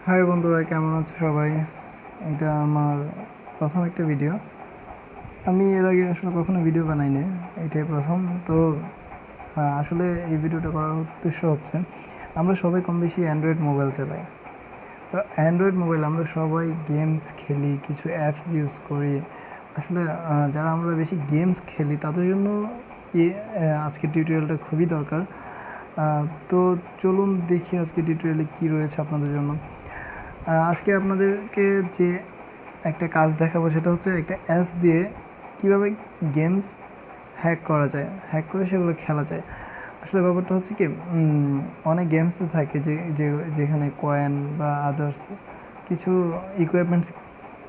High বন্ধুরা, কেমন আছো সবাই? এটা আমার প্রথম একটা ভিডিও। আমি এর আগে আসলে কখনো ভিডিও বানাইনি, এটাই প্রথম। তো আসলে এই ভিডিওটা করার উদ্দেশ্য হচ্ছে, আমরা সবাই কম বেশি অ্যান্ড্রয়েড মোবাইল চালাই। তো অ্যান্ড্রয়েড মোবাইল আমরা সবাই গেমস খেলি, কিছু অ্যাপস ইউজ করি। আসলে যারা আমরা বেশি গেমস খেলি তাদের জন্য এই আজকের টিউটোরিয়ালটা খুবই দরকার। তো চলুন দেখি আজকে টিউটোরিয়ালে কী রয়েছে আপনাদের জন্য। আজকে আপনাদেরকে যে একটা কাজ দেখাবো সেটা হচ্ছে একটা অ্যাপস দিয়ে কিভাবে গেমস হ্যাক করা যায়, হ্যাক করে সেগুলো খেলা যায়। আসলে ব্যাপারটা হচ্ছে কি, অনেক গেমস তো থাকে যেখানে কয়েন বা আদার্স কিছু ইকুইপমেন্টস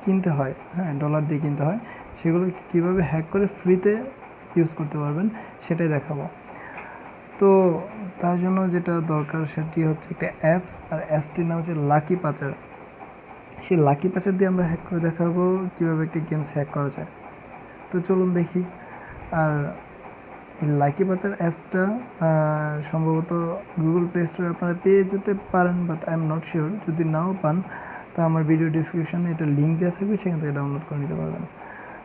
কিনতে হয়, হ্যাঁ, ডলার দিয়ে কিনতে হয়। সেগুলো কীভাবে হ্যাক করে ফ্রিতে ইউজ করতে পারবেন সেটাই দেখাবো। তো তার জন্য যেটা দরকার সেটি হচ্ছে একটা অ্যাপস, আর অ্যাপসটির নাম হচ্ছে লাকি পাচার। সেই লাকি পাচার দিয়ে আমরা হ্যাক করে দেখাবো কীভাবে একটি গেমস হ্যাক করা যায়। তো চলুন দেখি। আর এই লাকি পাচার অ্যাপসটা সম্ভবত গুগল প্লে স্টোরে আপনারা পেয়ে যেতে পারেন, but I am not sure. যদি নাও পান তা আমার ভিডিও ডিসক্রিপশানে এটা লিঙ্ক দেওয়া থাকবে, সেখান থেকে ডাউনলোড করে নিতে পারবেন।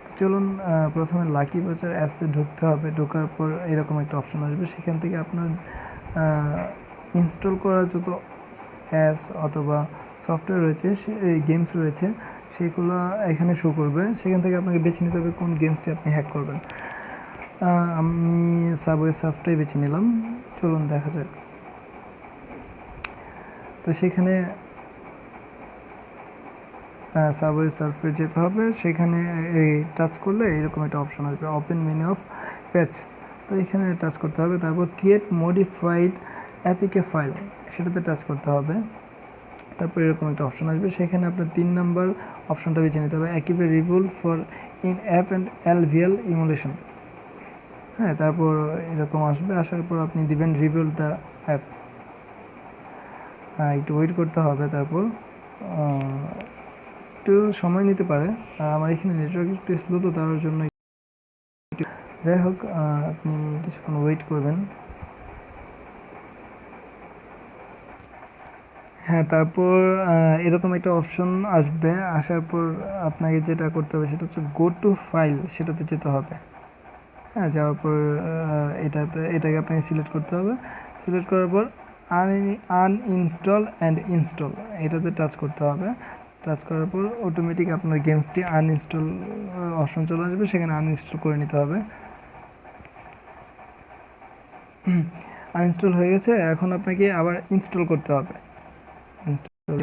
তো চলুন, প্রথমে লাকি পাচার অ্যাপসে ঢুকতে হবে। ঢোকার পর এরকম একটা অপশন আসবে, সেখান থেকে আপনার ইনস্টল করা যত অ্যাপস অথবা সফটওয়্যার রয়েছে, গেমস রয়েছে, সেগুলো এখানে শো করবে। সেখান থেকে আপনাকে বেছে নিতে হবে কোন গেমসটি আপনি হ্যাক করবেন। আমি সাবওয়ে সার্ফটাই বেছে নিলাম। চলুন দেখা যাক। তো সেখানে সাবওয়ে সার্ফে যেতে হবে। সেখানে এই টাচ করলে এরকম একটা অপশন আসবে, ওপেন মেনু অফ প্যাচ। তো এখানে টাচ করতে হবে, তারপর ক্রিয়েট মডিফাইড অ্যাপিকে ফাইল, সেটাতে টাচ করতে হবে। তারপর এরকম একটা অপশন আসবে, সেখানে আপনার 3 নাম্বার অপশনটা বেছে নিতে হবে, activate reveal for in app and LVL emulation. হ্যাঁ, তারপর এরকম আসবে। আসার পর আপনি দিবেন রিভিউল দ্য অ্যাপ। একটু ওয়েট করতে হবে। তারপর একটু সময় নিতে পারে, আমার এখানে নেটওয়ার্ক একটু স্লো, তো তার জন্য যাই হোক, আপনি কিছুক্ষণ ওয়েট করবেন। হ্যাঁ, তারপর এরকম একটা অপশন আসবে। আসার পর আপনাকে যেটা করতে হবে সেটা হচ্ছে গো টু ফাইল, সেটাতে যেতে হবে। হ্যাঁ, যাওয়ার পর এটাকে আপনাকে সিলেক্ট করতে হবে। সিলেক্ট করার পর আনইনস্টল অ্যান্ড ইনস্টল, এটাতে টাচ করতে হবে। টাচ করার পর অটোমেটিক আপনার গেমসটি আনইনস্টল অপশন চলে আসবে, সেখানে আনইনস্টল করে নিতে হবে। আনইনস্টল হয়ে গেছে, এখন আপনাকে আবার ইনস্টল করতে হবে। ইনস্টল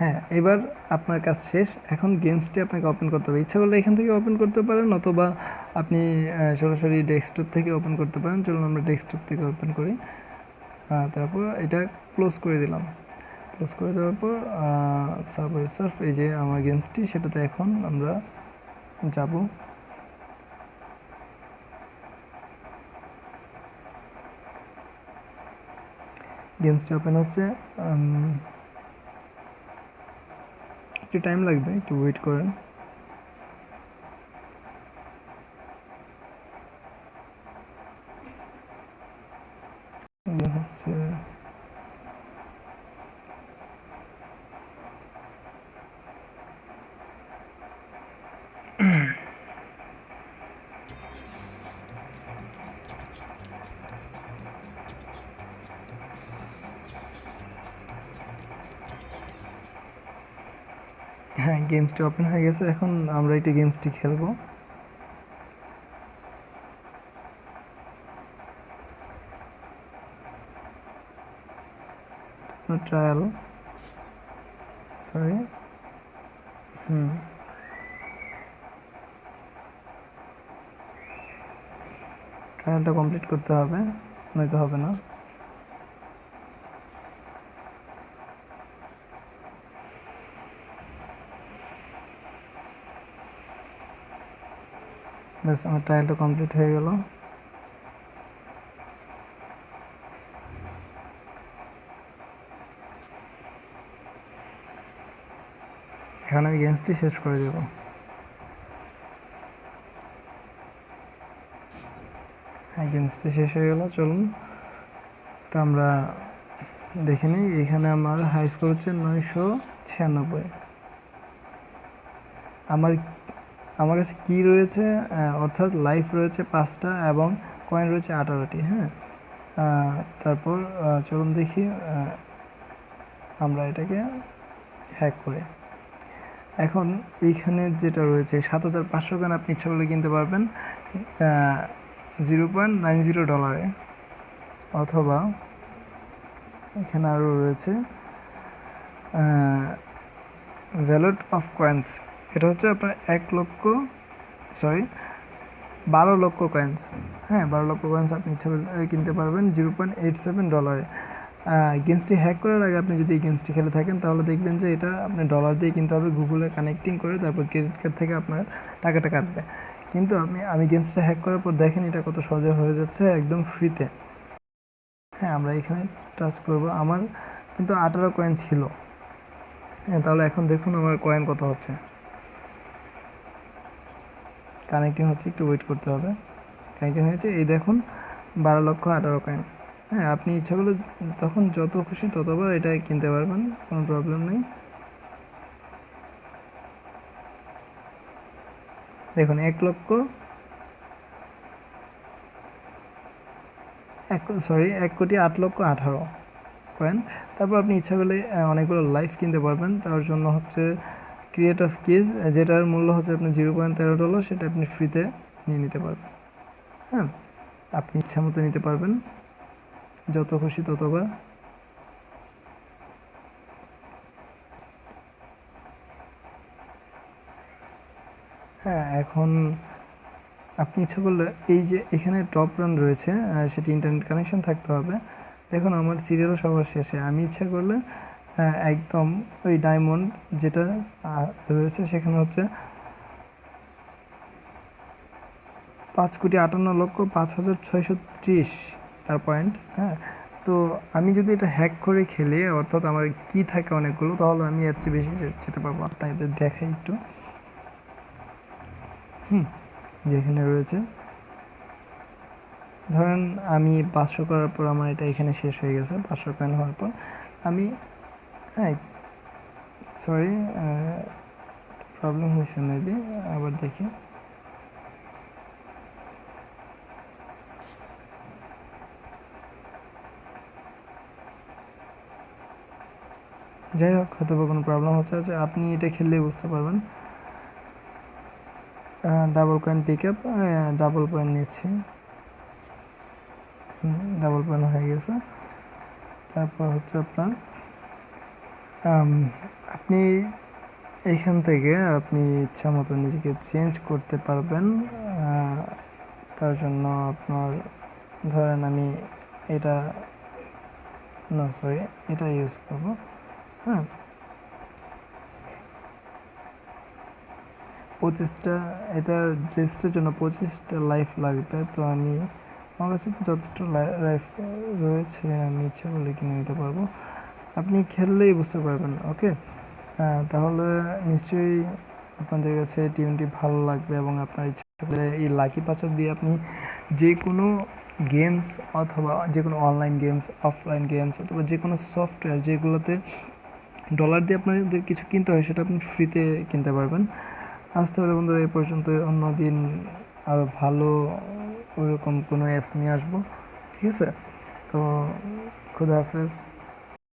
হ্যাঁ, এবার আপনার কাজ শেষ। এখন গেমসটি আপনাকে ওপেন করতে হবে। ইচ্ছা করলে এখান থেকে ওপেন করতে পারেন, অথবা আপনি সরাসরি ডেস্কটপ থেকে ওপেন করতে পারেন। চলুন আমরা ডেস্কটপ থেকে ওপেন করি। তারপর এটা ক্লোজ করে দিলাম। ক্লোজ করে দেওয়ার পর সাবওয়ে সার্ফ, এই যে আমার গেমসটি, সেটাতে এখন আমরা যাব। গেমসটি ওপেন হচ্ছে, একটু টাইম লাগবে, একটু ওয়েট করেন। হচ্ছে হ্যাঁ, গেমসটি ওপেন হয়ে গেছে। এখন আমরা একটি গেমসটি খেলবো। ট্রায়াল, সরি, ট্রায়ালটা কমপ্লিট করতে হবে, নয়তো হবে না। ব্যাস, আমার ট্রায়ালটা কমপ্লিট হয়ে গেল। এখন আমি গেমসটি শেষ করে দেব। হ্যাঁ, গেমসটি শেষ হয়ে গেল। চলুন তো আমরা দেখে নিই। এখানে আমার হাই স্কোর হচ্ছে 996। আমার কাছে কি রয়েছে, অর্থাৎ লাইফ রয়েছে 5টা এবং কয়েন রয়েছে 18টি। হ্যাঁ, তারপর চলুন দেখি আমরা এটাকে হ্যাক করে। এখন এইখানে যেটা রয়েছে 7500 কয়েন আপনি ইচ্ছা করলে কিনতে পারবেন $0.90, অথবা এখানে আরও রয়েছে ভ্যালুট অফ কয়েন্স। এটা হচ্ছে আপনার 12 লক্ষ কয়েন্স। হ্যাঁ, 12 লক্ষ কয়েন্স আপনি ইচ্ছা করলে কিনতে পারবেন $0.87। গেমসটি হ্যাক করার আগে আপনি যদি এই গেমসটি খেলে থাকেন তাহলে দেখবেন যে এটা আপনি ডলার দিয়ে কিনতে হবে, গুগলে কানেক্টিং করে, তারপর ক্রেডিট কার্ড থেকে আপনার টাকাটা কাটবে। কিন্তু আমি গেমসটা হ্যাক করার পর দেখেন এটা কত সহজে হয়ে যাচ্ছে একদম ফ্রিতে। হ্যাঁ, আমরা এখানে টাচ করব। আমার কিন্তু 18 কয়েন ছিল। হ্যাঁ, তাহলে এখন দেখুন আমার কয়েন কত হচ্ছে। কানেক্টিং হচ্ছে, একটু ওয়েট করতে হবে। কানেক্টিং হয়েছে, এই দেখুন 12,18,000 কয়েন। হ্যাঁ, আপনি ইচ্ছা করলে তখন যত খুশি ততবার এটা কিনতে পারবেন, কোনো প্রবলেম নেই। দেখুন 1,08,18,000 কয়েন। তারপর আপনি ইচ্ছা করলে অনেকগুলো লাইফ কিনতে পারবেন। তার জন্য হচ্ছে ক্রিয়েট অফ কিজ, যেটার মূল্য হচ্ছে আপনার $0.13, সেটা আপনি ফ্রিতে নিয়ে নিতে পারবেন। হ্যাঁ, আপনি ইচ্ছা মতো নিতে পারবেন, যত খুশি ততবার। হ্যাঁ, এখন আপনি ইচ্ছা করলে এই যে এখানে টপ রান রয়েছে, সেটি ইন্টারনেট কানেকশন থাকতে হবে। দেখুন আমার সিরিয়াল সবার শেষে, আমি ইচ্ছা করলে একদম ওই ডায়মন্ড যেটা রয়েছে সেখানে হচ্ছে 5,58,05,630 তার পয়েন্ট। হ্যাঁ, তো আমি যদি এটা হ্যাক করে খেলি, অর্থাৎ আমার কি থাকে অনেকগুলো, তাহলে আমি এর চেয়ে বেশি যেতে পারবো। আপনাদের দেখাই একটু। যেখানে রয়েছে, ধরেন আমি 500 করার পর আমার এটা এখানে শেষ হয়ে গেছে। 500 কয়েন হওয়ার পর আমি, হ্যাঁ সরি, প্রবলেম হয়েছে মেবি, আবার দেখি। যাই হোক, হয়তো বা কোনো প্রবলেম হচ্ছে। আছে, আপনি এটা খেললেই বুঝতে পারবেন। Double coin pick up, double point নিচ্ছি। ডাবল পয়েন্ট হয়ে গেছে। তারপর হচ্ছে আপনার আপনি এইখান থেকে আপনি ইচ্ছা মতো নিজেকে চেঞ্জ করতে পারবেন। তার জন্য আপনার, ধরেন আমি এটা এটা ইউজ করব। হ্যাঁ, 25টা, এটা ড্রেসটার জন্য 25টা লাইফ লাগবে। তো আমার কাছে তো যথেষ্ট লাইফ রয়েছে, আমি ইচ্ছা করলে কিনে নিতে পারবো। আপনি খেললেই বুঝতে পারবেন। ওকে, তাহলে নিশ্চয়ই আপনাদের কাছে টিমটি ভালো লাগবে এবং আপনার ইচ্ছা করলে এই লাকি পাচার দিয়ে আপনি যে কোনো গেমস, অথবা যে কোনো অনলাইন গেমস, অফলাইন গেমস, অথবা যে কোনো সফটওয়্যার যেগুলোতে ডলার দিয়ে আপনাদের কিছু কিনতে হয়, সেটা আপনি ফ্রিতে কিনতে পারবেন। আজ তাহলে বন্ধুরা এই পর্যন্ত, অন্য দিন আরও ভালো ওইরকম কোনো অ্যাপস নিয়ে আসবো। ঠিক আছে, তো খুদা হাফেজ।